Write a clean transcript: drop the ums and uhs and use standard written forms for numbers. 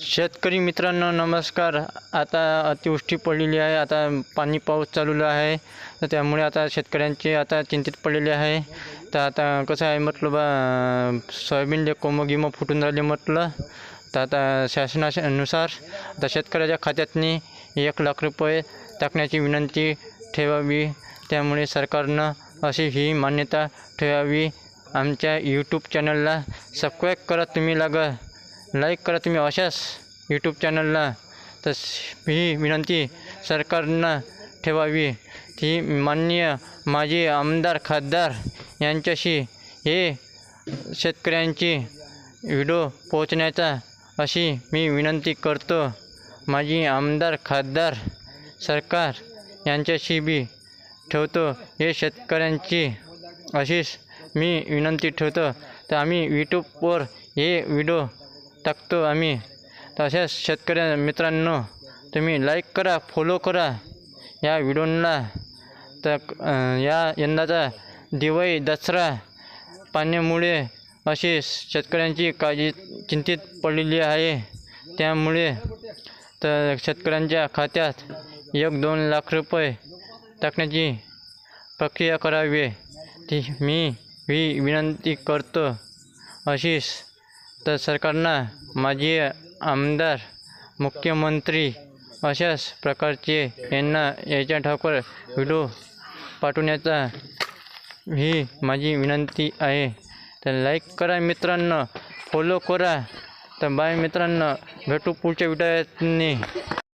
शेतकरी मित्रांनो नमस्कार. आता अतिवृष्टी पडलेली आहे. आता पाऊस चालू आहे. तर त्यामुळे आता शेतकऱ्यांचे आता चिंतित पडलेले आहे. तर आता कसं आहे म्हटलं बा, सोयाबीनले कोमगिम फुटून राहिले म्हटलं. तर आता शासनानुसार आता शेतकऱ्याच्या खात्यातनी 1,00,000 रुपये टाकण्याची विनंती ठेवावी. त्यामुळे सरकारनं अशी ही मान्यता ठेवावी. आमच्या यूट्यूब चॅनलला सबस्क्राईब करा, तुम्ही लाईक करा तुम्ही अशाच यूट्यूब चॅनलला. तर ही विनंती सरकारनं ठेवावी. ती माननीय माजी आमदार खासदार यांच्याशी हे शेतकऱ्यांची व्हिडिओ पोहोचण्याचा अशी मी विनंती करतो. माजी आमदार खासदार सरकार यांच्याशी बी ठेवतो हे शेतकऱ्यांची अशीच मी विनंती ठेवतो. तर आम्ही यूट्यूबवर हे व्हिडिओ टाकतो आम्ही. तर अशाच शेतकऱ्या मित्रांनो तुम्ही लाईक करा, फॉलो करा या व्हिडिओला. तर यंदाचा दिवाळी दसरा पाण्यामुळे अशी शेतकऱ्यांची काळजी चिंतित पडलेली आहे. त्यामुळे तर शेतकऱ्यांच्या खात्यात 1-2 लाख रुपये टाकण्याची प्रक्रिया करावी ती मी विनंती करतो. अशीच तर सरकारनं माजी आमदार, मुख्यमंत्री अशाच प्रकारचे यांना याच्या ठाकर व्हिडिओ पाठवण्याचा ही माझी विनंती आहे. तर लाईक करा मित्रांनो, फॉलो करा. तर बाय मित्रांनो, भेटू पुढच्या व्हिडिओतनी.